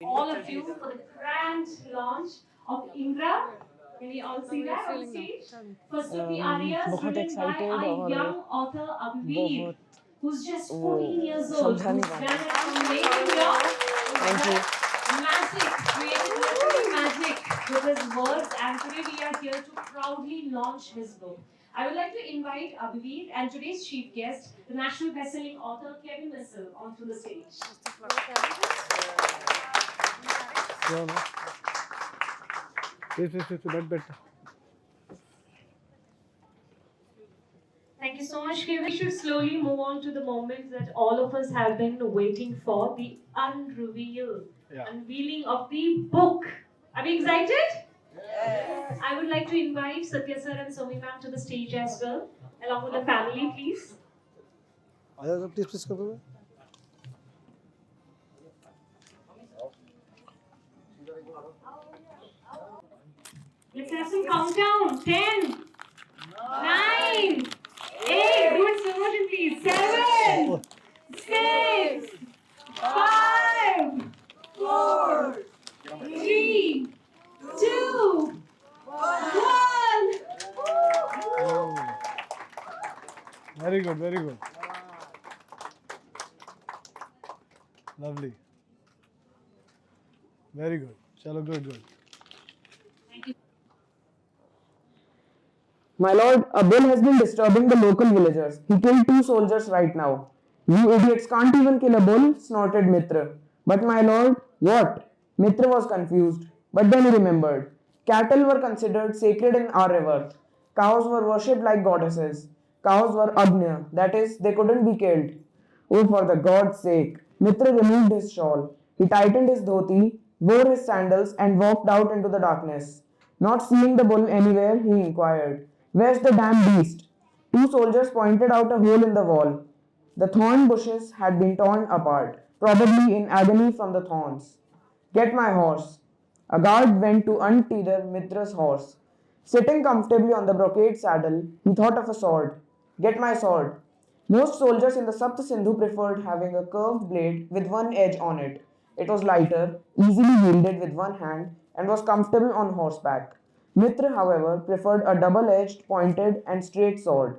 all of you for the grand launch of Indra. Can we all see that on stage? First of the Aryas, बहुत written by excited our और young author Abhiveer, बहुत who's just वो 14 years old, समझा who's नहीं done पा an रहा. amazing job, who's thank you. done magic, created literally magic with his words, and today we are here to proudly launch his book. I would like to invite Abhiveer and today's chief guest, the national best-selling author Kevin Missal, onto the stage. बैठ. Thank you so much, Kevin. We should slowly move on to the moment that all of us have been waiting for, the unveiling of the book. Are we excited? Yes. I would like to invite Satya sir and Somi ma'am to the stage as well, along with the family, please. Please कर दो. Let's have some countdown. 10, 9, 8, do it slow motion please. 7, 6, 5, 4, 3, 2, 1. Very good, very good. Lovely. Very good. Chalo, good. My lord, a bull has been disturbing the local villagers. He killed 2 soldiers right now. You idiots can't even kill a bull, snorted Mitra. But my lord, what? Mitra was confused. But then he remembered. Cattle were considered sacred in our river. Cows were worshipped like goddesses. Cows were agnya, that is, they couldn't be killed. Oh, for the God's sake! Mitra removed his shawl. He tightened his dhoti, wore his sandals, and walked out into the darkness. Not seeing the bull anywhere, he inquired, "Where's the damn beast?" 2 soldiers pointed out a hole in the wall. The thorn bushes had been torn apart, probably in agony from the thorns. "Get my horse." A guard went to untether Mitra's horse. Sitting comfortably on the brocade saddle, he thought of a sword. "Get my sword." Most soldiers in the Sapt Sindhu preferred having a curved blade with one edge on it. It was lighter, easily wielded with one hand, and was comfortable on horseback. Mitra, however, preferred a double edged, pointed, and straight sword.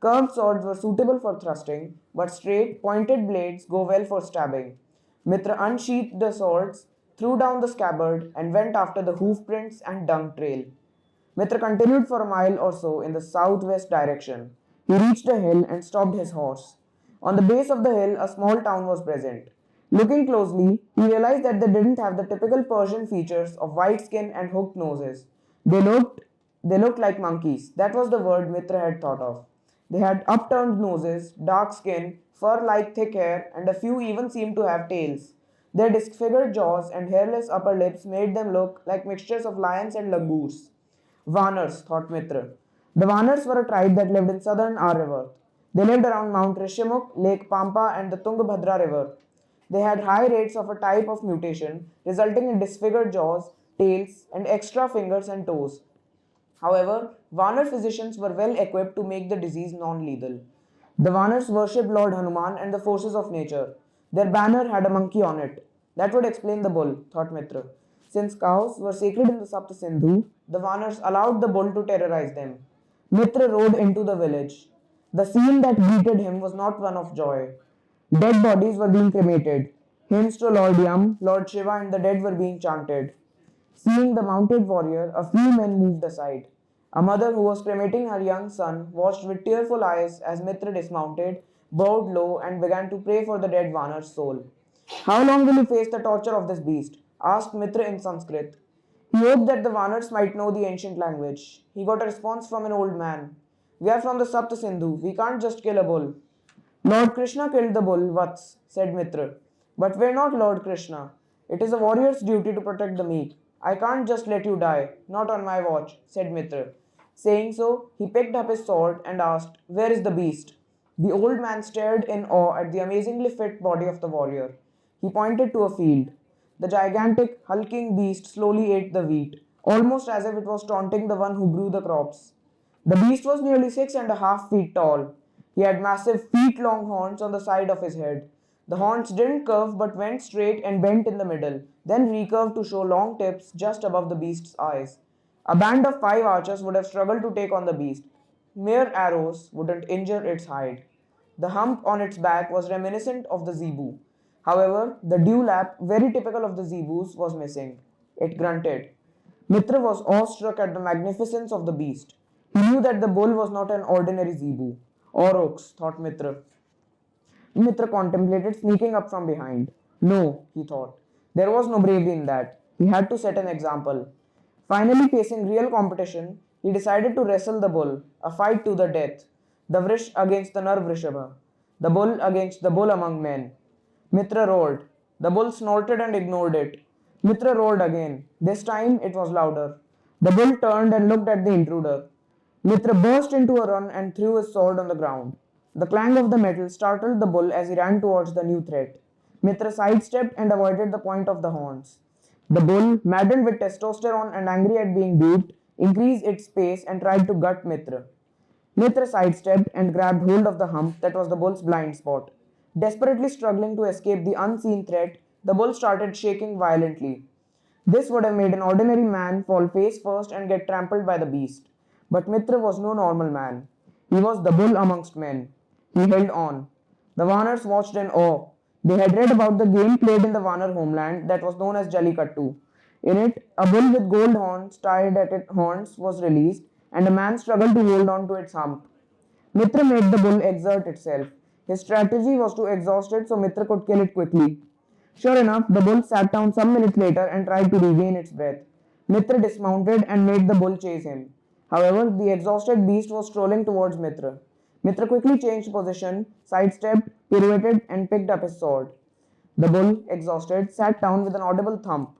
Curved swords were suitable for thrusting, but straight, pointed blades go well for stabbing. Mitra unsheathed the swords, threw down the scabbard, and went after the hoof prints and dung trail. Mitra continued for a mile or so in the southwest direction. He reached a hill and stopped his horse. On the base of the hill, a small town was present. Looking closely, he realized that they didn't have the typical Persian features of white skin and hooked noses. They looked they looked like monkeys. That was the word Mitra had thought of. They had upturned noses, dark skin, fur like thick hair, and a few even seemed to have tails. Their disfigured jaws and hairless upper lips made them look like mixtures of lions and langurs. Vanars, thought Mitra. The Vanars were a tribe that lived in southern Aryavarth. They lived around Mount Rishyamukh, Lake Pampa, and the Tungabhadra River. They had high rates of a type of mutation, resulting in disfigured jaws, tails, and extra fingers and toes. However, Vanar physicians were well equipped to make the disease non lethal. The Vanars worshipped Lord Hanuman and the forces of nature. Their banner had a monkey on it. That would explain the bull, thought Mitra. Since cows were sacred in the Sapta Sindhu, the Vanars allowed the bull to terrorize them. Mitra rode into the village. The scene that greeted him was not one of joy. Dead bodies were being cremated. Hymns to Lord Yam, Lord Shiva, and the dead were being chanted. Seeing the mounted warrior, a few men moved aside. A mother who was cremating her young son watched with tearful eyes as Mitra dismounted, bowed low, and began to pray for the dead Vanar's soul. "How long will you face the torture of this beast?" asked Mitra in Sanskrit. He hoped that the Vanars might know the ancient language. He got a response from an old man. "We are from the Sapta Sindhu. We can't just kill a bull." "Lord Krishna killed the bull, Vats," said Mitra. "But we're not Lord Krishna. It is a warrior's duty to protect the meek. I can't just let you die. Not on my watch," said Mitra. Saying so, he picked up his sword and asked, "Where is the beast?" The old man stared in awe at the amazingly fit body of the warrior. He pointed to a field. The gigantic, hulking beast slowly ate the wheat, almost as if it was taunting the one who grew the crops. The beast was nearly 6.5 feet tall. He had massive feet long horns on the side of his head. The horns didn't curve but went straight and bent in the middle, then recurved to show long tips just above the beast's eyes. A band of 5 archers would have struggled to take on the beast. Mere arrows wouldn't injure its hide. The hump on its back was reminiscent of the zebu. However, the dewlap, very typical of the zebus, was missing. It grunted. Mitra was awestruck at the magnificence of the beast. He knew that the bull was not an ordinary zebu. Aurochs, thought Mitra. Mitra contemplated sneaking up from behind. No, he thought. There was no bravery in that. He had to set an example. Finally, facing real competition, he decided to wrestle the bull, a fight to the death. The Vrish against the Nar Vrishabha. The bull against the bull among men. Mitra roared. The bull snorted and ignored it. Mitra roared again. This time it was louder. The bull turned and looked at the intruder. Mitra burst into a run and threw his sword on the ground. The clang of the metal startled the bull as he ran towards the new threat. Mitra sidestepped and avoided the point of the horns. The bull, maddened with testosterone and angry at being duped, increased its pace and tried to gut Mitra. Mitra sidestepped and grabbed hold of the hump that was the bull's blind spot. Desperately struggling to escape the unseen threat, the bull started shaking violently. This would have made an ordinary man fall face first and get trampled by the beast. But Mitra was no normal man. He was the bull amongst men. He held on. The Vanars watched in awe. They had read about the game played in the Vanar homeland that was known as Jallikattu. In it, a bull with gold horns tied at its horns was released, and a man struggled to hold on to its hump. Mitra made the bull exert itself. His strategy was to exhaust it so Mitra could kill it quickly. Sure enough, the bull sat down some minutes later and tried to regain its breath. Mitra dismounted and made the bull chase him. However, the exhausted beast was strolling towards Mitra. Mitra quickly changed position, sidestepped, pirouetted, and picked up his sword. The bull, exhausted, sat down with an audible thump.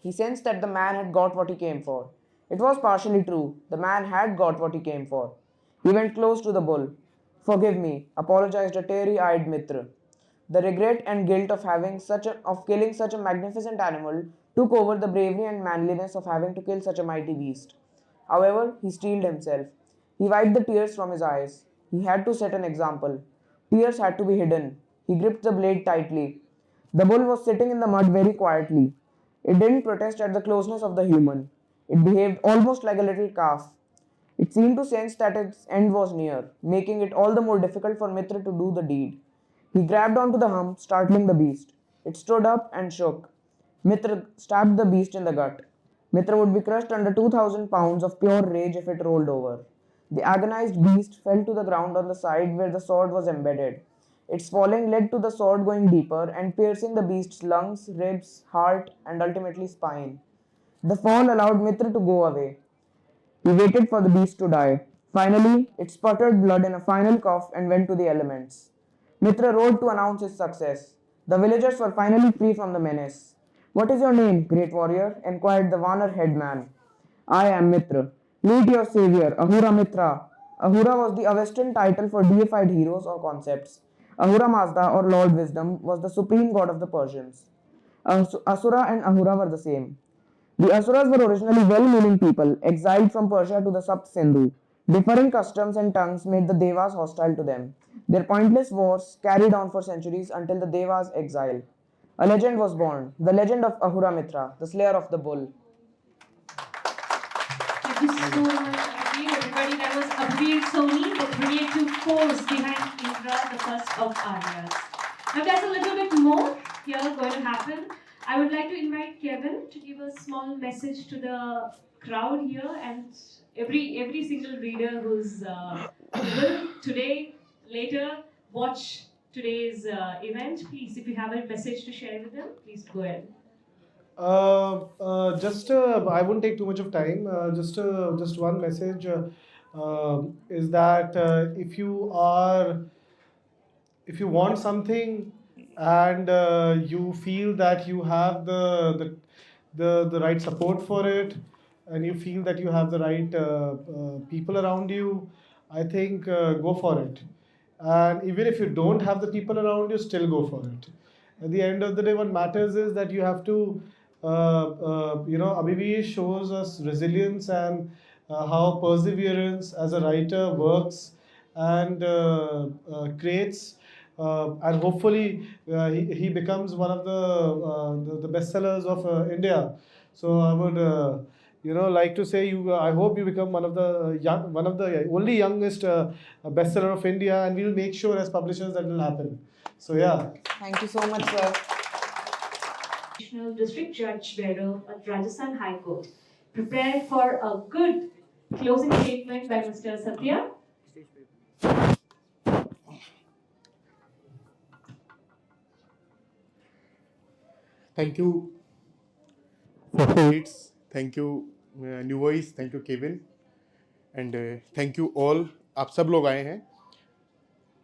He sensed that the man had got what he came for. It was partially true. The man had got what he came for. He went close to the bull. Forgive me, apologized a teary-eyed Mitra. The regret and guilt of killing such a magnificent animal took over the bravery and manliness of having to kill such a mighty beast. However, he steeled himself. He wiped the tears from his eyes. He had to set an example. Tears had to be hidden. He gripped the blade tightly. The bull was sitting in the mud very quietly. It didn't protest at the closeness of the human. It behaved almost like a little calf. It seemed to sense that its end was near, making it all the more difficult for Mitra to do the deed. He grabbed onto the hump, startling the beast. It stood up and shook. Mitra stabbed the beast in the gut. Mitra would be crushed under 2,000 pounds of pure rage if it rolled over. The agonized beast fell to the ground on the side where the sword was embedded. Its falling led to the sword going deeper and piercing the beast's lungs, ribs, heart, and ultimately spine. The fall allowed Mitra to go away. He waited for the beast to die. Finally, it sputtered blood in a final cough and went to the elements. Mitra rode to announce his success. The villagers were finally free from the menace. What is your name, great warrior? Inquired the Vanar headman. I am Mitra. Meet your savior, Ahura Mitra. Ahura was the Avestan title for deified heroes or concepts. Ahura Mazda or Lord Wisdom was the supreme god of the Persians. Asura and Ahura were the same. The Asuras were originally well-meaning people, exiled from Persia to the Sapt Sindhu. Differing customs and tongues made the Devas hostile to them. Their pointless wars carried on for centuries until the Devas' exile. A legend was born, the legend of Ahura Mitra, the slayer of the bull. Thank you so much, Abhiveer. Everybody, that was Abhiveer Soni, the creative force behind Indra, the first of Aryas. Now, there's a little bit more here going to happen. I would like to invite Kevin to give a small message to the crowd here and every single reader who's will today, later, watch today's event. Please, if you have a message to share with them, please go ahead. I won't take too much of time. Just one message is that if you want something and you feel that you have the right support for it, and you feel that you have the right people around you, I think go for it. And even if you don't have the people around you, still go for it. At the end of the day, what matters is that you have to, Abhiveer shows us resilience and how perseverance as a writer works and creates and hopefully he becomes one of the bestsellers of India. So I would like to say you. I hope you become one of the only youngest bestseller of India, and we'll make sure as publishers that will happen. So yeah. Thank you so much, sir. National District Judge Bearer at Rajasthan High Court. Prepare for a good closing statement by Mr. Satya. Thank you for Fates. Thank you New Voice. Thank you Kevin. And thank you all. आप सब लोग आए हैं.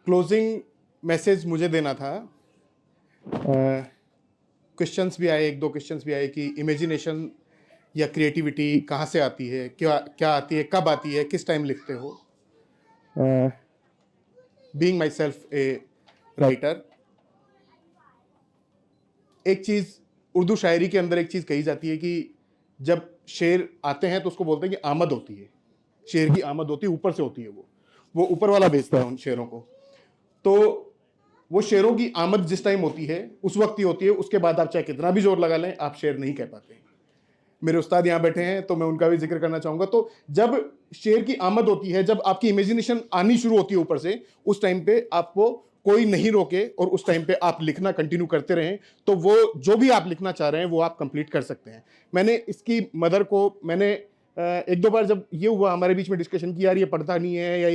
Closing message मुझे देना था. Questions भी आए, एक दो क्वेश्चंस भी आए कि इमेजिनेशन या क्रिएटिविटी कहाँ से आती है, क्या आती है, कब आती है, किस टाइम लिखते हो. Being my self a writer, एक चीज़ उर्दू शायरी के अंदर एक चीज़ कही जाती है कि जब शेर आते हैं तो उसको बोलते हैं कि आमद होती है. शेर की आमद होती है, ऊपर से होती है, वो ऊपर वाला बेचता है उन शेरों को. तो वो शेरों की आमद जिस टाइम होती है उस वक्त ही होती है. उसके बाद आप चाहे कितना भी जोर लगा लें, आप शेर नहीं कह पाते. मेरे उस्ताद यहाँ बैठे हैं तो मैं उनका भी जिक्र करना चाहूँगा. तो जब शेर की आमद होती है, जब आपकी इमेजिनेशन आनी शुरू होती है ऊपर से, उस टाइम पे आपको कोई नहीं रोके और उस टाइम पे आप लिखना कंटिन्यू करते रहें, तो वो जो भी आप लिखना चाह रहे हैं वो आप कंप्लीट कर सकते हैं. मैंने इसकी मदर को एक दो बार जब ये हुआ हमारे बीच में डिस्कशन की, यार ये पढ़ता नहीं है या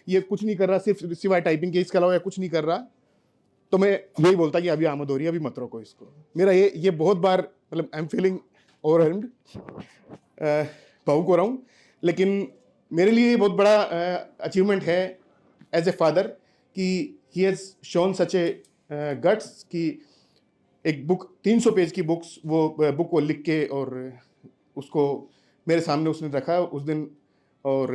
ये कुछ नहीं कर रहा, सिर्फ सिवाय टाइपिंग के इसके अलावा कुछ नहीं कर रहा, तो मैं यही बोलता कि अभी आमद हो रही है, अभी मत रोको इसको. मेरा ये बहुत बार मतलब आई एम फीलिंग ओवरवेल्म्ड, भावुक हो रहा हूँ. लेकिन मेरे लिए बहुत बड़ा अचीवमेंट है एज ए फादर कि he has shown such A guts कि एक बुक 300 पेज की वो बुक को लिख के और उसको मेरे सामने उसने रखा उस दिन. और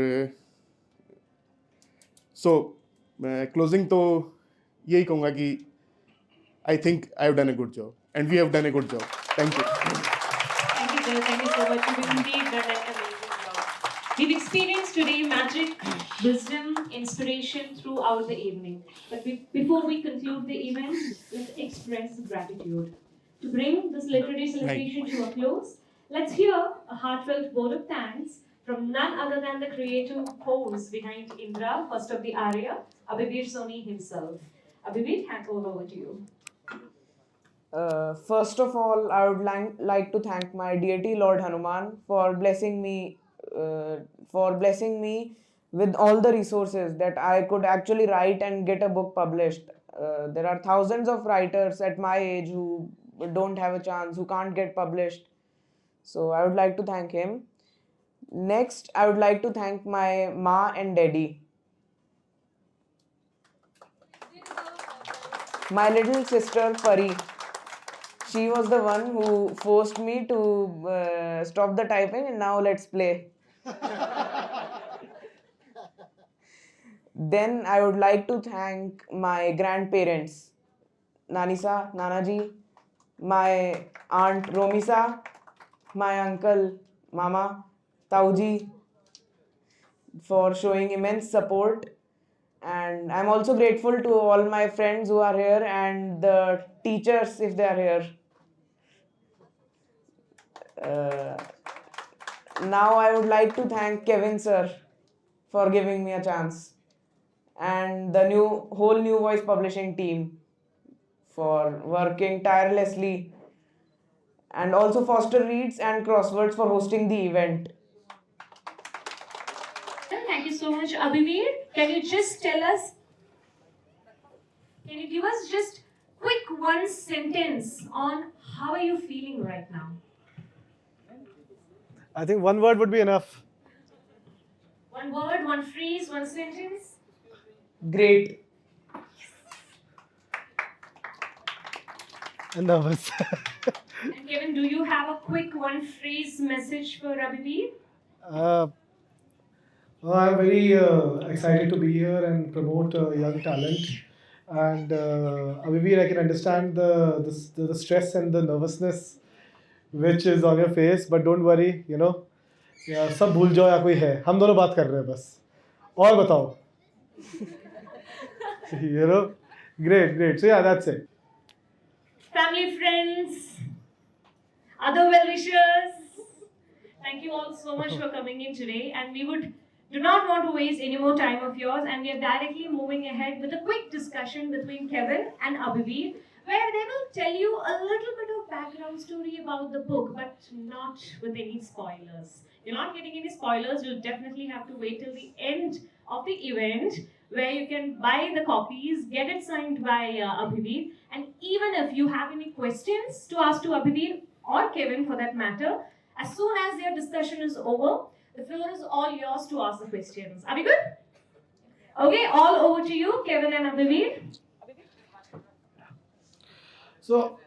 क्लोजिंग तो यही कहूँगा कि I think I have done a good job and we have done a good job. Thank you. Thank you so much. You've indeed done an amazing job. We've experienced today magic, wisdom, inspiration throughout the evening. But before we conclude the event, let's express gratitude. To bring this literary celebration to a close, let's hear a heartfelt word of thanks from none other than the creative force behind Indra, first of the Arya, Abhiveer Soni himself. Abhiveer, hand over to you. First of all, I would like to thank my deity Lord Hanuman for blessing me with all the resources that I could actually write and get a book published. There are thousands of writers at my age who don't have a chance, who can't get published. So I would like to thank him. Next, I would like to thank my ma and daddy. My little sister Pari. She was the one who forced me to stop the typing, and now let's play. Then I would like to thank my grandparents, Nanisa, Nanaji, my aunt Romisa, my uncle, Mama, Tauji, for showing immense support. And I'm also grateful to all my friends who are here and the teachers if they are here. Now I would like to thank Kevin sir for giving me a chance, and the whole New Voice publishing team for working tirelessly, and also Foster Reads and Crosswords for hosting the event. Thank you so much, Abhiveer. Can you just tell us, can you give us just quick one sentence on how are you feeling right now? I think one word would be enough. One word, one phrase, one sentence? Great. And nervous. And Kevin, do you have a quick one phrase message for Abhiveer? I'm very excited to be here and promote young talent. And Abhiveer, I can understand the stress and the nervousness which is on your face, but don't worry, सब भूल जाओ या कोई है, हम दोनों बात कर रहे हैं बस. और बताओ. Great. So yeah, that's it. Family, friends, other well-wishers, thank you all so much for coming in today, and we would do not want to waste any more time of yours, and we are directly moving ahead with a quick discussion between Kevin and Abhiveer, where they will tell you a little bit of background story about the book, but not with any spoilers. You're not getting any spoilers. You'll definitely have to wait till the end of the event, where you can buy the copies, get it signed by Abhiveer, and even if you have any questions to ask to Abhiveer or Kevin for that matter, as soon as their discussion is over, the floor is all yours to ask the questions. Are we good? Okay, all over to you, Kevin and Abhiveer. So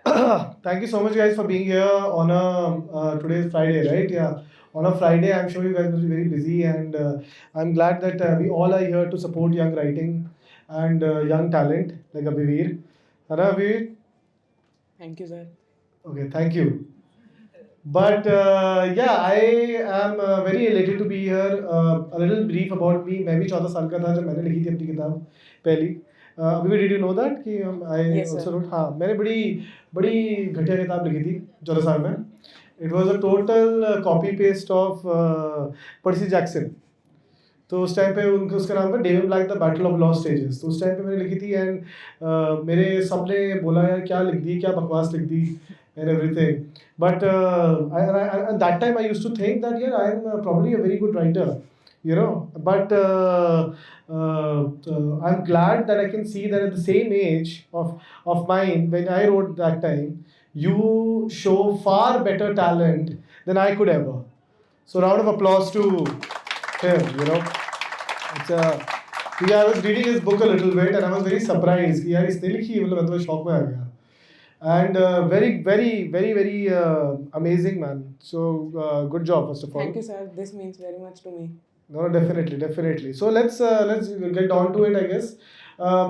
thank you so much, guys, for being here on a today's Friday, right? Yeah, on a Friday, I'm sure you guys must be very busy, and I'm glad that we all are here to support young writing and young talent like Abhiveer. Hara Abhiveer? Thank you, sir. Okay, thank you. But yeah, I am very elated to be here. A little brief about me. मैं भी 14 साल का था जब मैंने लिखी थी अपनी किताब पहली. अभी did you know that कि I Yes, sir. also wrote. हाँ, मैंने बड़ी घटिया किताब लिखी थी 14 साल में. It was a total copy paste of Percy Jackson. तो उस टाइम पे उनके उसका नाम था David black the battle of lost stages. तो उस टाइम पे मैंने लिखी थी, एंड मेरे सबने बोला यार क्या लिख दी, क्या बकवास लिख दी and everything. But at that time I used to think that yeah, I am probably a very good writer, you know. But I'm glad that I can see that at the same age of mine, when I wrote that time, you show far better talent than I could ever. So round of applause to him, you know. It's yeah, I was reading his book a little bit and I was very surprised कि यार इसने लिखी, मतलब मैं तो shock में आ गया. And very amazing, man. So good job, first of all. Thank you, sir. This means very much to me. No, definitely. So let's get on to it, I guess.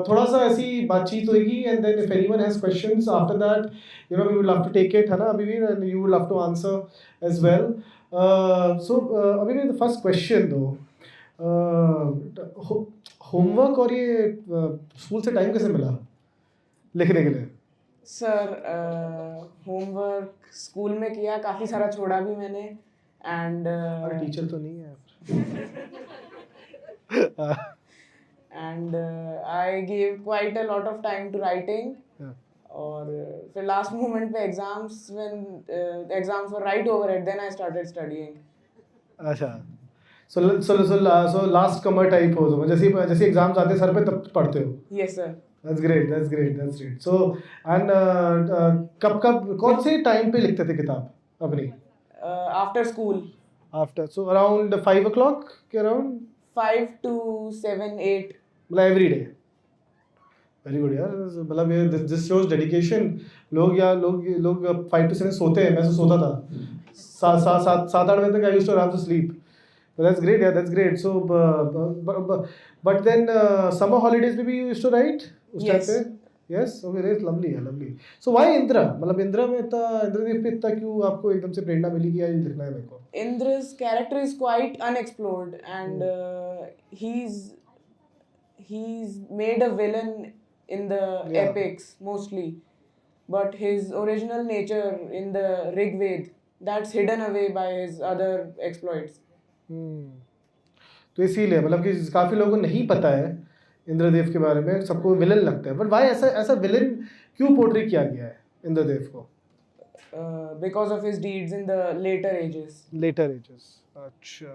थोड़ा सा ऐसी बातचीत होगी, and then if anyone has questions after that, you know, we would love to take it, है ना Abhiveer, and you would love to answer as well. So Abhiveer, the first question though, homework और ये school से time कैसे मिला लिखने के लिए? सर होमवर्क स्कूल में किया, काफ़ी सारा छोड़ा भी मैंने, एंड टीचर तो नहीं है. And I give quite a lot of time to writing. और फिर लास्ट मोमेंट पे exams were right over it, then I started studying. अच्छा, so लास्ट कमर टाइप हो, तो जैसे एग्जाम्स आते हैं सर पे तब पढ़ते हो? Yes sir. That's great. So and कब कौन से टाइम पे लिखते थे किताब अपनी? After school. After, so around 5 o'clock के around? 5 to 7, 8. मतलब every day. Very good यार, मतलब ये this shows dedication. लोग 5 to 7 सोते हैं, मैं तो सोता था 7-8 बजे तक I used to have to sleep. So that's great, yeah, that's great. So but then summer holidays में भी you used to write उस टाइम पे? Yes, okay, that's lovely. So why Indra? मतलब इंद्रदेव पे इतना क्यों आपको एकदम से प्रेरणा मिली कि यार ये लिखना है मेरे को? Indra's character is quite unexplored, and he's made a villain in the epics mostly, but his original nature in the Rig Ved, that's hidden away by his other exploits. तो इसीलिए मतलब कि काफ़ी लोगों को नहीं पता है इंद्रदेव के बारे में, सबको विलन लगता है. बट वाई ऐसा विलन क्यों पोर्ट्रे किया गया है इंद्रदेव को? Because of his deeds in the later ages. अच्छा.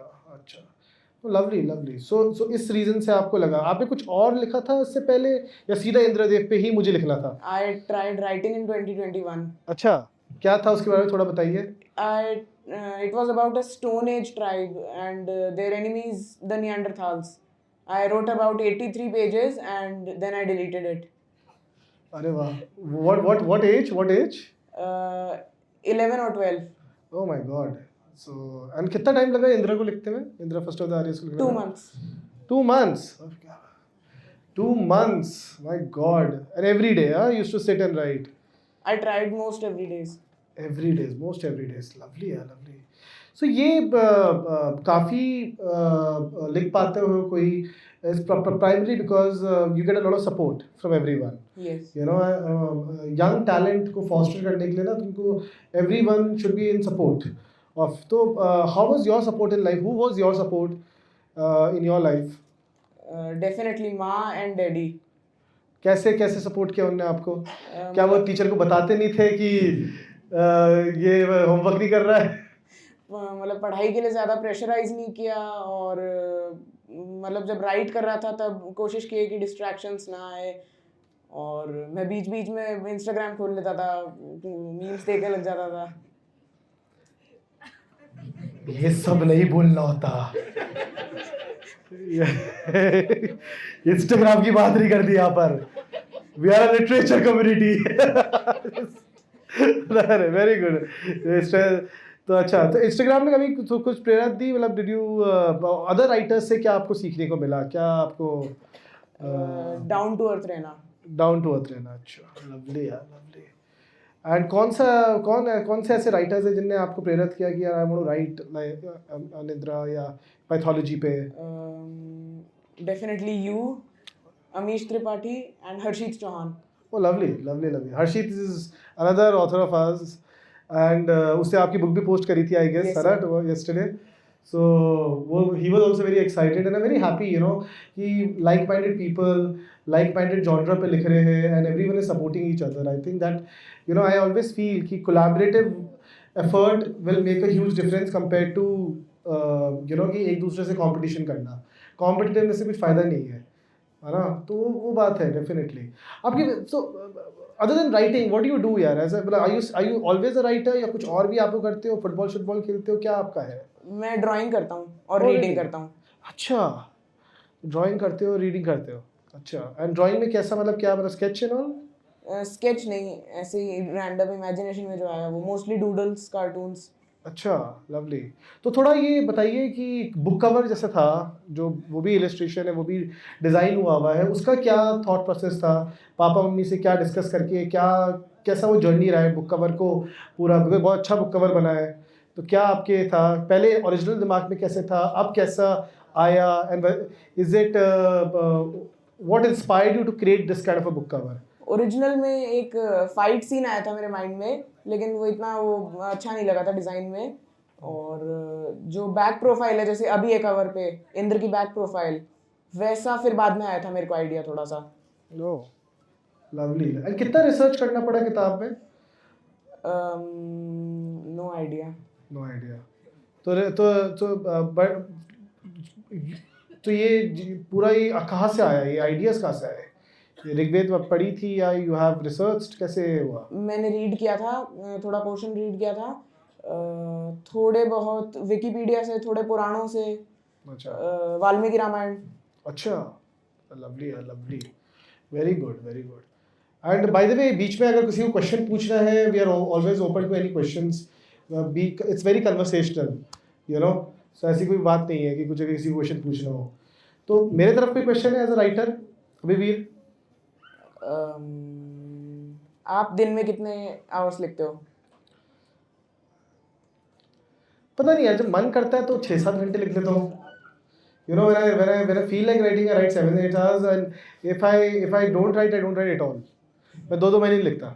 तो लवली. सो इस रीजन से आपको लगा, आपने कुछ और लिखा था इससे पहले या सीधा इंद्रदेव पे ही मुझे लिखना था? I tried writing in 2021. अच्छा, क्या था उसके बारे में थोड़ा बताइए. It was about a Stone Age tribe and their enemies, the Neanderthals. I wrote about 83 pages and then I deleted it. अरे वाह. What age? 11 or 12. Oh my God. So and कितना टाइम लगा इंद्रा को लिखते में? इंद्रा फर्स्ट ऑफ द आर्यस को लिखने में? 2 months. 2 months. 2 months. My God. And every day, you used to sit and write. I tried most every days. Most every days. Lovely. So ये काफ़ी लिख पाते हो कोई is primarily because you get a lot of support from everyone. Yes. You know, young talent को foster करने के लिए ना तुमको everyone should be in support of. तो how was your support in life? Who was your support in your life? Definitely माँ and daddy. कैसे कैसे सपोर्ट किया उनने आपको? क्या वो टीचर को बताते नहीं थे कि ये होमवर्क नहीं कर रहा है? मतलब पढ़ाई के लिए ज़्यादा प्रेशराइज नहीं किया और मतलब जब राइट कर रहा था तब कोशिश की कि डिस्ट्रैक्शंस ना आए और मैं बीच बीच में इंस्टाग्राम खोल लेता था, मीम्स देखने लग जाता था. ये सब नहीं बोलना होता. इंस्टाग्राम की बात नहीं कर दी यहाँ पर. We are a literature community. Very good. तो अच्छा, तो इंस्टाग्राम ने कभी तो कुछ प्रेरणा दी? मतलब डिड यू अदर राइटर्स से क्या आपको सीखने को मिला? क्या आपको डाउन टू अर्थ रहना. डाउन टू अर्थ रहना. अच्छा, लवली यार, लवली. एंड कौन से ऐसे राइटर्स हैं जिनने आपको प्रेरित किया कि यार I want to write like Indra या पैथोलॉजी पे? Definitely you, Amish Tripathi and Harshit Chauhan. Oh, lovely, lovely, lovely. Harshit is another author of ours, and उससे आपकी बुक भी पोस्ट करी थी, I guess, Yes, Sarah, sir. yesterday. So he was also very excited, and I'm very happy, you know, कि like-minded people, like-minded genre पे लिख रहे हैं, and everyone is supporting each other. I think that, you know, I always feel कि collaborative effort will make a huge difference compared to, you know, कि एक दूसरे से competition करना. Competitiveness से कुछ फायदा नहीं है ना? तो वो बात है डेफिनेटली आपकी. So other than writing what do you do यार? ऐसा मतलब are you always a writer या कुछ और भी आप लोग करते हो? फुटबॉल खेलते हो? क्या आपका है? मैं ड्राइंग करता हूँ और Oh, रीडिंग really? करता हूँ. अच्छा, ड्राइंग करते हो, रीडिंग करते हो. अच्छा, एंड ड्राइंग में कैसा, मतलब क्या, मतलब स्केच एंड ऑल? स्केच नहीं, ऐसे ही रैंडम इमेजिनेशन में जो आया वो मोस्टली डूडल्स, कार्टून्स. अच्छा, लवली. तो थोड़ा ये बताइए कि बुक कवर जैसे था, जो वो भी इलस्ट्रेशन है, वो भी डिज़ाइन हुआ है, उसका क्या थॉट प्रोसेस था? पापा मम्मी से क्या डिस्कस करके, क्या कैसा वो जर्नी रहा है बुक कवर को पूरा? क्योंकि बहुत अच्छा बुक कवर बना है, तो क्या आपके था पहले ओरिजिनल दिमाग में कैसे था, अब कैसा आया, and is it what inspired you to create this kind of a book cover? Original में एक फाइट सीन आया था मेरे माइंड में, लेकिन वो इतना वो अच्छा नहीं लगा था डिज़ाइन में. और जो बैक प्रोफाइल है, जैसे अभी एक कवर पे इंद्र की बैक प्रोफाइल, वैसा फिर बाद में आया था मेरे को आइडिया थोड़ा सा. No, lovely. एंड कितना रिसर्च करना पड़ा किताब में? No idea. No idea. But तो ये पूरा ये कहाँ से आया, ये आइडियाज़ कहाँ से आए? ये ऋग्वेद पढ़ी थी या यू हैव रिसर्च्ड, कैसे हुआ? मैंने रीड किया था, थोड़ा पोर्शन रीड किया था, थोड़े बहुत विकिपीडिया से, थोड़े पुराणों से, अच्छा. वाल्मीकि रामायण. अच्छा, लवली है, lovely. Very good, very good. And by the way, बीच में अगर किसी को क्वेश्चन पूछना है, we are always open to any questions. It's very conversational, you know. So ऐसी कोई बात नहीं है कि कुछ अगर किसी को क्वेश्चन पूछना हो. तो मेरे तरफ कोई क्वेश्चन है एज अ राइटर? अभिवीर, आप दिन में कितने आवर्स लिखते हो? पता नहीं यार, जब मन करता है तो 6-7 घंटे लिख लेता हूँ. You know, when I feel like writing, I write 7-8 hours, and if I don't write, I don't write at all. मैं 2 महीने नहीं लिखता.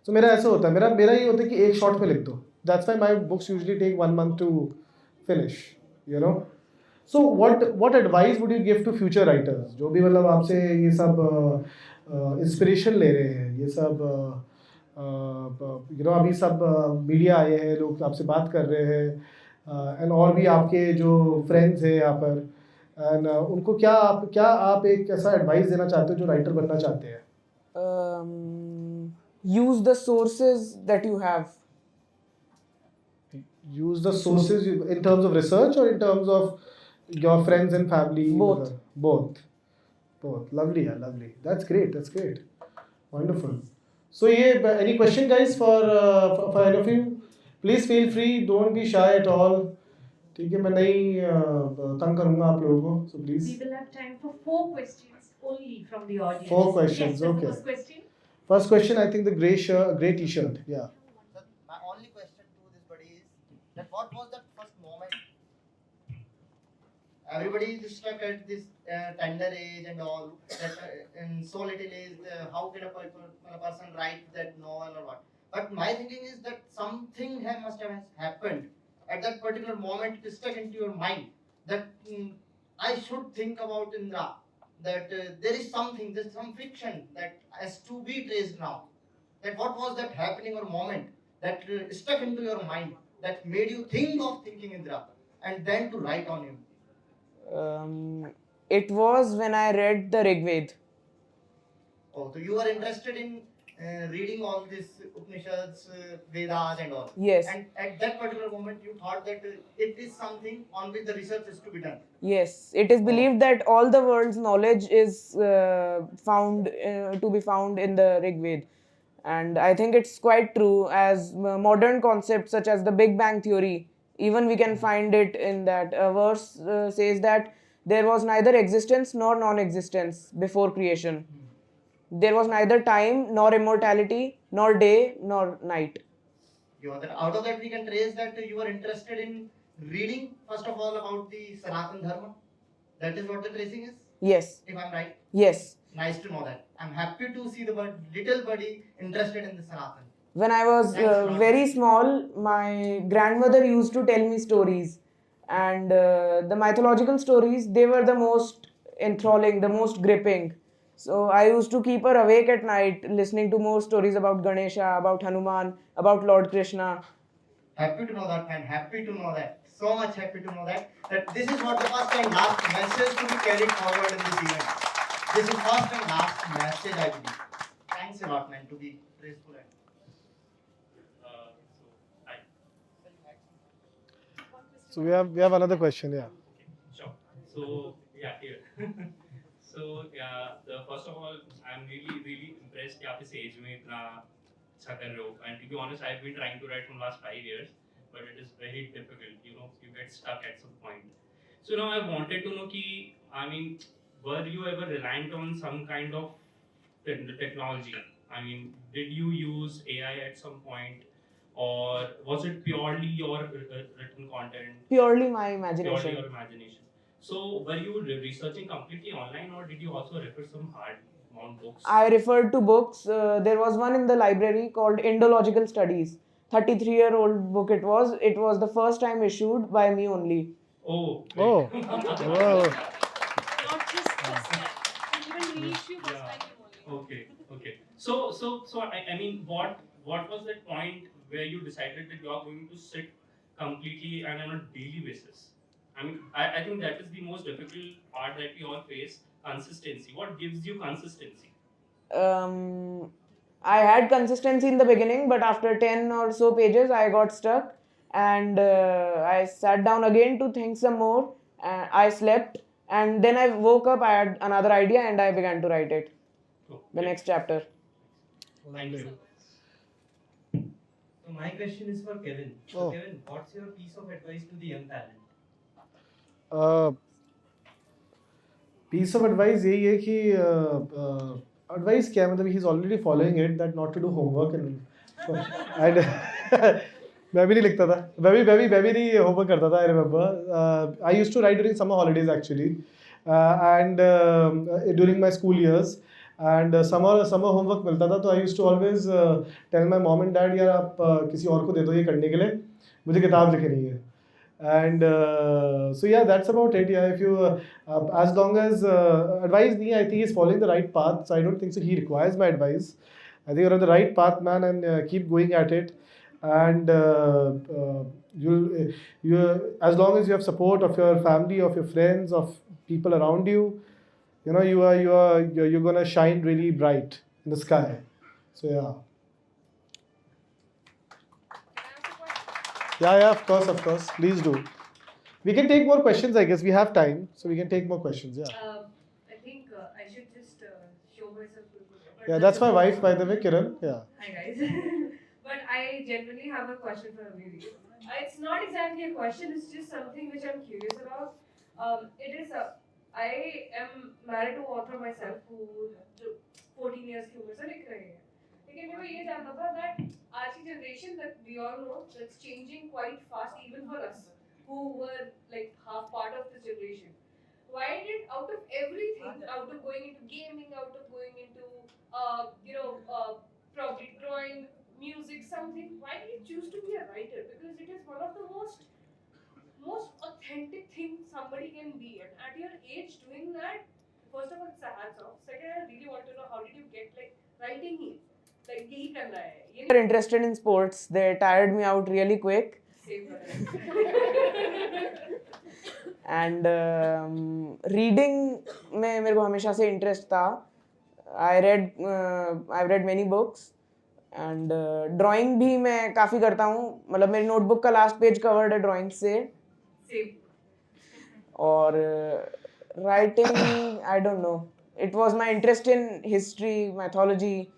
So मेरा ऐसा होता है, मेरा ये होता है कि एक शॉट में लिख दो. That's why my books usually take 1 month to finish. You know. So what advice would you give to future writers? जो भी मतलब आपसे ये सब इंस्पिरेशन ले रहे हैं, ये सब you know, अभी सब मीडिया आए हैं, लोग आपसे बात कर रहे हैं, एंड और भी आपके जो फ्रेंड्स हैं यहाँ पर, एंड उनको क्या आप एक ऐसा एडवाइस देना चाहते हो जो राइटर बनना चाहते हैं? Use the sources that you have. Use the sources in terms of research और in terms of your friends and family? Both. Lovely है, lovely. That's great. Wonderful. So ये any question guys for any of you? Please feel free, don't be shy at all. ठीक है, मैं नहीं तंग करूंगा आप लोगों को, so please. We will have time for 4 questions only from the audience. 4 questions, Yes, the okay. First question. First question, I think the grey t-shirt, yeah. Sir, my only question to this buddy is that what was that first moment everybody is stuck at this tender age and all. That in so little age, how can a person write that novel or what? But my thinking is that something must have happened at that particular moment. It is stuck into your mind that I should think about Indra. That there is something, there's some fiction that has to be traced now. That what was that happening or moment that stuck into your mind that made you think of thinking Indra and then to write on him? It was when I read the Rigved. Oh, so you are interested in reading all these Upanishads, Vedas, and all. Yes. And at that particular moment, you thought that it is something on which the research is to be done. Yes, it is believed that all the world's knowledge is found to be found in the Rigved, and I think it's quite true. As modern concepts such as the Big Bang theory, even we can find it in that verse says that there was neither existence nor non-existence before creation. There was neither time nor immortality, nor day nor night. Out of that, we can trace that you are interested in reading, first of all, about the Sanatan Dharma. That is what the tracing is? Yes. If I'm right? Yes. Nice to know that. I'm happy to see the little buddy interested in the Sanatan. When I was very small, my grandmother used to tell me stories, and the mythological stories, they were the most enthralling, the most gripping. So I used to keep her awake at night listening to more stories about Ganesha, about Hanuman, about Lord Krishna. Happy to know that, man. Happy to know that. So much happy to know that. That this is what the first and last message to be carried forward in this event. This is first and last message, I believe. Thanks a lot, man, to be graceful. So we have another question, yeah. Sure. So yeah, here. So yeah, first of all, I'm really impressed कि आप इस age में इतना अच्छा कर रहे हो. And to be honest, I've been trying to write from last 5 years, but it is very difficult. You know, you get stuck at some point. So now I wanted to know कि I mean, were you ever reliant on some kind of technology? I mean, did you use AI at some point? Or was it purely your written content? Purely my imagination. Purely your imagination. So, were you researching completely online, or did you also refer some hard mount books? I referred to books. There was one in the library called Indological Studies. 33-year-old book it was. It was the first time issued by me only. Oh. Oh. Wow. Not just this time. Even reissue was by him only. Okay. So I mean, what was that point where you decided that you are going to sit completely and on a daily basis? I mean, I think that is the most difficult part that we all face, consistency. What gives you consistency? I had consistency in the beginning, but after 10 or so pages, I got stuck and I sat down again to think some more. I slept and then I woke up, I had another idea and I began to write it. The next chapter. Thank you. So my question is for Kevin. So Oh. Kevin, what's your piece of advice to the young talent? Piece of advice यही है कि advice क्या है, मतलब he is already following it that not to do homework and मैं भी नहीं लिखता था, मैं भी नहीं homework करता था. I remember I used to write during summer holidays actually, and during my school years, and summer homework मिलता था, तो I used to always tell my mom and dad, यार आप किसी और को दे दो ये करने के लिए, मुझे किताब लिखनी है. And so yeah, that's about it. Yeah, if you as long as advise me, I think he's following the right path, so I don't think so he requires my advice. I think you're on the right path, man, and keep going at it. And you as long as you have support of your family, of your friends, of people around you, you know, you're gonna shine really bright in the sky. So yeah. Yeah, of course. Please do. We can take more questions, I guess. We have time, so we can take more questions. Yeah. I think I should just show myself. Yeah, that's my wife, by the way, Kiran. Yeah. Hi guys. But I genuinely have a question for Abhiveer. It's not exactly a question. It's just something which I'm curious about. It is I am married to an author myself who 14 years की उम्र से लिख रहे हैं. लेकिन मेरे को ये जानना था that आज की generation that we all know that's changing quite fast even for us who were like half part of this generation. why did out of everything, out of going into gaming, out of going into probably drawing, music, something, why did you choose to be a writer? Because it is one of the most authentic thing somebody can be, and at your age doing that, first of all it's a hats off. Second, I really want to know how did you get like writing he like यही करना है ये They're interested in sports. They tired me out really quick. save कर And reading में मेरे को हमेशा से interest था. I've read many books. And drawing भी मैं काफ़ी करता हूँ. मतलब मेरी notebook का last page covered है drawing से. save और writing, I don't know. It was my interest in history, mythology,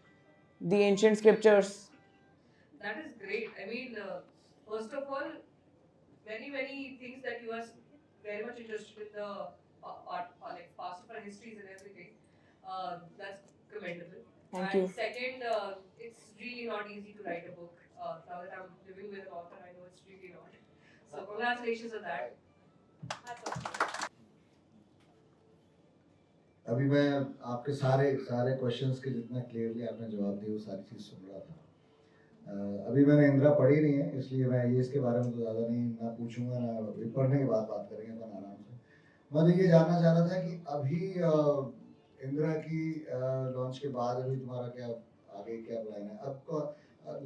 the ancient scriptures. That is great. I mean, first of all, many things that you are very much interested in the art, like past of our histories and everything. That's commendable. Thank and you. second, it's really not easy to write a book. Now that I'm living with an author, I know it's really not. So congratulations on that. Hats off. अभी मैं आपके सारे questions के जितना clearly आपने जवाब दिए वो सारी चीज़ सुन रहा था। अभी मैंने इंदिरा पढ़ी नहीं है, इसलिए मैं ये इसके बारे में तो ज़्यादा नहीं ना पूछूंगा, ना अभी पढ़ने के बाद बात करेंगे अपन आराम से। मैं तो ये जानना चाह रहा था कि अभी इंदिरा की लॉन्च के बाद अभी तुम्हारा क्या आगे क्या प्लान है? आपको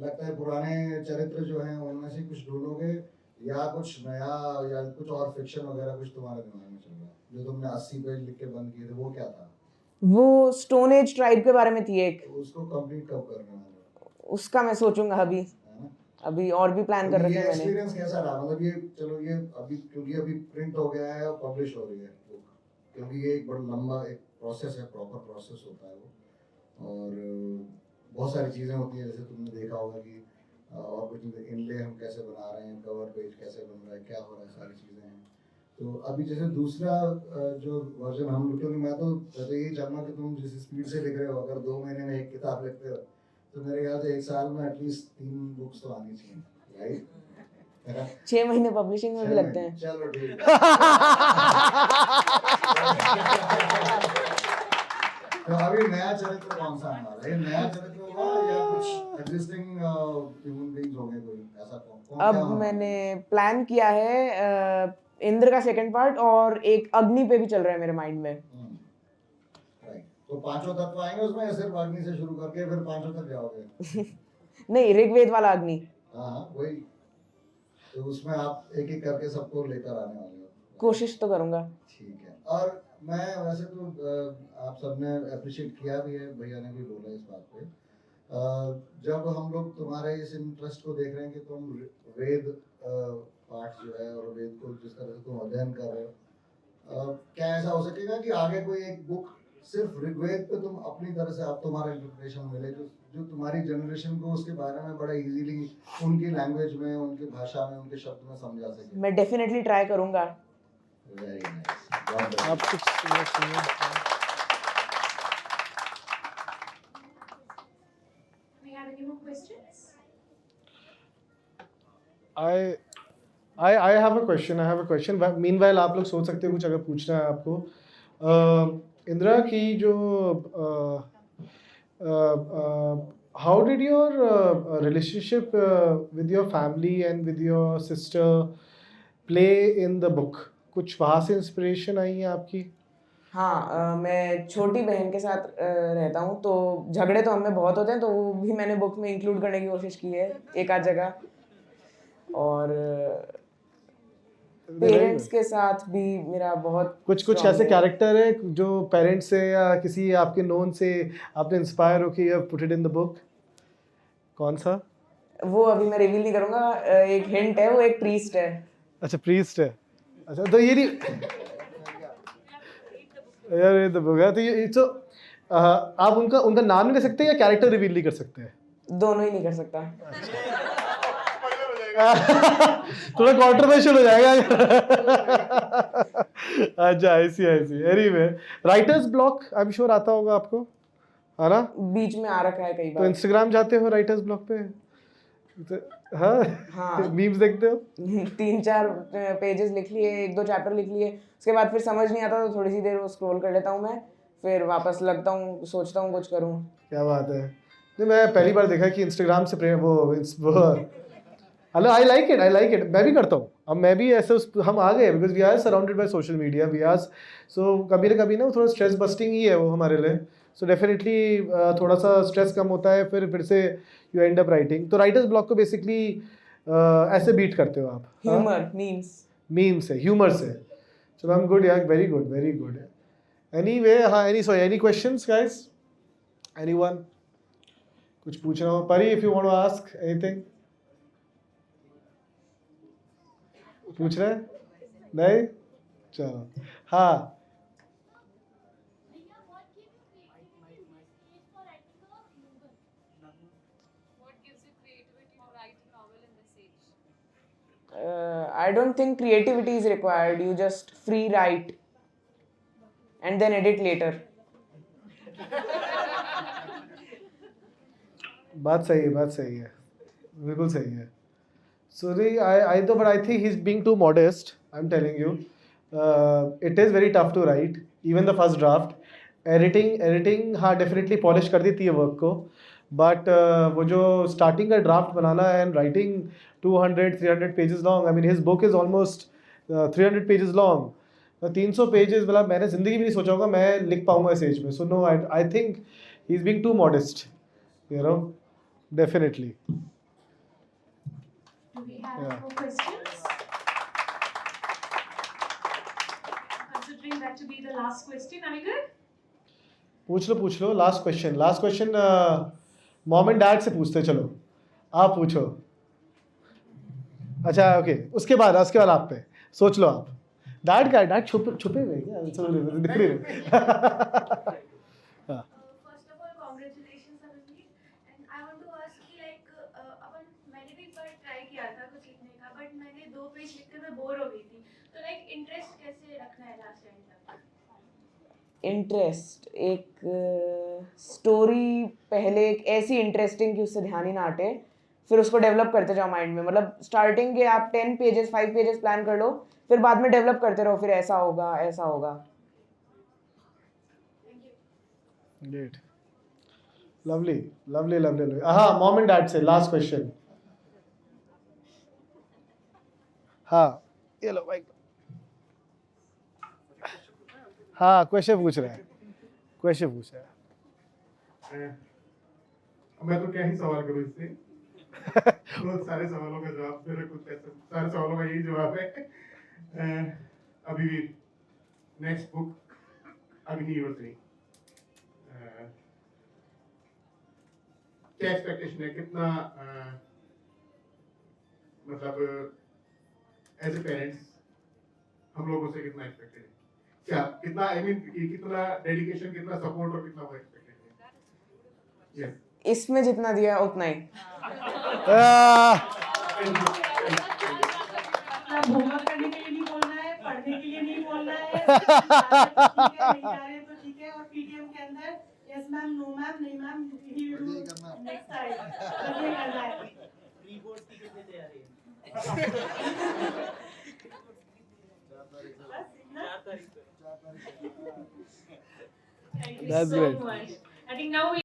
लगता है पुराने चरित्र जो हैं उनमें से कुछ ढूंढोगे या कुछ नया या कुछ और फिक्शन वगैरह कुछ तुम्हारे दिमाग में चल रहा है? जो तुमने 80 पेज लिख के बंद किए थे वो क्या था? वो स्टोन एज ट्राइब के बारे में थी एक. उसको कंप्लीट कब करना है? उसका मैं सोचूंगा अभी. है ना? अभी और भी प्लान कर रखे ये हैं मैंने. एक्सपीरियंस कैसा रहा? मतलब ये चलो ये अभी क्योंकि अभी प्रिंट हो गया है और पब्लिश हो रही है बुक, क्योंकि ये एक बड़ा लंबा एक प्रोसेस है, प्रॉपर प्रोसेस होता है वो, और बहुत सारी चीज़ें होती हैं जैसे तुमने देखा होगा कि और कुछ इनले हम कैसे बना रहे हैं, कवर पेज कैसे बन रहा है, क्या हो रहा है, सारी चीज़ें हैं। तो अभी जैसे दूसरा जो वर्जन हम लोग, क्योंकि मैं तो यही चाहूँगा कि तुम जिस स्पीड से लिख रहे हो, अगर 2 महीने में एक किताब लिखते हो तो मेरे ख्याल से 1 साल में एटलीस्ट 3 बुक्स तो आनी चाहिए, राइट? 6 महीने पब्लिशिंग में भी लगते हैं. चलो ठीक है। तो अभी नया चरित्र कौन सा आने वाला है? नया चरित्र होगा या कुछ एग्जिस्टिंग ह्यूमन बीइंग्स होंगे, कोई ऐसा कौन क्या अब होगा? मैंने प्लान किया है इंद्र का सेकंड पार्ट और एक अग्नि पे भी चल रहा है मेरे माइंड में. राइट, तो 5 तत्व आएंगे उसमें या सिर्फ अग्नि से शुरू करके फिर 5 तक जाओगे? नहीं, ऋग्वेद वाला अग्नि. हाँ वही, तो उसमें आप एक करके सबको लेकर आने वाले हो? कोशिश तो करूंगा. ठीक है। और मैं वैसे तो आप सबने अप्रिशिएट किया भी है, भैया ने भी बोला इस बात पे, जब हम लोग तुम्हारे इस इंटरेस्ट को देख रहे हैं कि तुम वेद पाठ जो है और वेद को जिस तरह से तुम अध्ययन कर रहे हो, क्या ऐसा हो सकेगा कि आगे कोई एक बुक सिर्फ ऋग्वेद पे तुम अपनी तरह से आप तुम्हारा इंटरप्रिटेशन मिले जो तुम्हारी जनरेशन को उसके बारे में बड़ा इजीली उनकी लैंग्वेज में, उनकी भाषा में, उनके शब्द में समझा सके? मैं डेफिनेटली ट्राई करूंगा. Very nice. आप कुछ सुनिए. We have any more questions? I have a question. Meanwhile, आप लोग सोच सकते हो कुछ अगर पूछना है आपको. इंदिरा की जो how did your relationship with your family and with your sister play in the book? कुछ वहाँ से इंस्पिरेशन आई है आपकी? हाँ, मैं छोटी बहन के साथ रहता हूँ, तो झगड़े तो हमें बहुत होते हैं, तो वो भी मैंने बुक में इंक्लूड करने की कोशिश की है एक आध जगह. और पेरेंट्स के साथ भी मेरा बहुत कुछ ऐसे कैरेक्टर है जो पेरेंट्स से या किसी आपके नोन से आपने इंस्पायर हो कि you put it in the book? कौन सा? वो अभी मैं रिवील नहीं करूँगा. एक हिंट है, वो एक प्रीस्ट है. अच्छा, प्रीस्ट है. अच्छा, तो ये नहीं यार, ये तो बुक है. तो ये तो आप उनका नाम नहीं ले सकते या कैरेक्टर रिवील नहीं कर सकते? दोनों ही नहीं कर सकता. थोड़ा कंट्रोवर्शियल हो जाएगा. अच्छा, ऐसी anyway, writers block I am sure आता होगा आपको, है ना? बीच में आ रखा है कई तो बार. इंस्टाग्राम जाते हो राइटर्स ब्लॉक पे? हाँ हाँ। मीम्स देखते हो? 3-4 पेजेस लिख लिए, 1-2 चैप्टर लिख लिए, उसके बाद फिर समझ नहीं आता तो थोड़ी सी देर वो स्क्रॉल कर लेता हूँ मैं, फिर वापस लगता हूँ, सोचता हूँ कुछ करूँ। क्या बात है। नहीं, मैं पहली बार देखा कि इंस्टाग्राम से वो हेलो, आई लाइक इट, मैं भी करता हूँ। अब मैं भी ऐसे हम आ गए because we are surrounded by social media, we are so कभी ना कभी ना वो थोड़ा स्ट्रेस बस्टिंग ही है वो हमारे लिए। सो डेफिनेटली थोड़ा सा स्ट्रेस कम होता है, फिर से यू एंड अप राइटिंग। तो राइटर्स ब्लॉक को बेसिकली ऐसे बीट करते हो आप? ह्यूमर, मीम्स से, ह्यूमर से। चलो, आई एम गुड यार, very good, very good. Anyway, हाँ, एनी क्वेश्चंस गाइस? एनीवन कुछ पूछना हो? Pari, if you want to ask anything? पूछ रहे हैं? नहीं? चलो, हाँ। What gives you creativity to write a novel in this age? I don't think creativity is required. You just free write and then edit later. बात सही है, बिल्कुल सही है। So I though, but I think he's being too modest. I'm telling you, it is very tough to write. Even the first draft, editing हाँ definitely polish कर देती है work को, but वो जो starting का draft banana and writing 200-300 pages long. I mean his book is almost 300 pages long. 300 pages, मतलब मैंने जिंदगी भी नहीं सोचा होगा मैं लिख पाऊंगा इस एज में. So no, I think he's being too modest. You know, definitely. Do we have Yeah. more questions? Considering that to be the last question, are we good? पूछ लो last question mom and dad से पूछते, चलो आप पूछो। अच्छा, okay, उसके बाद आप पे सोच लो। आप डैड छुपे हुए हैं क्या? दिख रही है। First of all, congratulations, Abhiveer. And I want to ask कि मैंने भी एक बार ट्राई किया था कुछ लिखने का, बट मैंने 2 पेज लिखकर मैं बोर हो गई थी। तो इंटरेस्ट कैसे रखना है लास्ट एंड तक? इंटरेस्ट, एक स्टोरी पहले एक ऐसी इंटरेस्टिंग कि उससे ध्यान ही ना हटे, फिर उसको डेवलप करते जाओ माइंड में। मतलब स्टार्टिंग के आप 10 पेजेस 5 पेजेस प्लान कर लो, फिर बाद में डेवलप करते रहो, फिर ऐसा होगा। Great, lovely. हाँ, मॉम एंड डैड से लास्ट क्वेश्चन। हाँ, ये लो भाई। हाँ, क्वेश्चन पूछ रहा है। मैं तो क्या ही सवाल करूं इससे। बहुत सारे सवालों का जवाब मेरे कुछ ऐसे सारे सवालों का यही जवाब है। अभिवीर, नेक्स्ट बुक अग्निहोत्री, क्या एक्सपेक्टेशन है? कितना मतलब एज ए पेरेंट्स हम लोगों से कितना एक्सपेक्टेड है? क्या कितना कितना डेडिकेशन, कितना सपोर्ट और कितना वो एक्सपेक्टेड है? यस, इसमें जितना दिया उतना ही। होमवर्क करने के लिए नहीं बोलना है, पढ़ने के लिए नहीं बोलना है, ठीक है, नहीं जा रहे तो ठीक है। और पीटीएम के अंदर यस मैम, नो मैम, नहीं मैम, नेक्स्ट टाइम ये करना है। प्री बोर्ड की कितनी तैयारी है? 4 तारीख को। Thank you That's so great. much. I think now we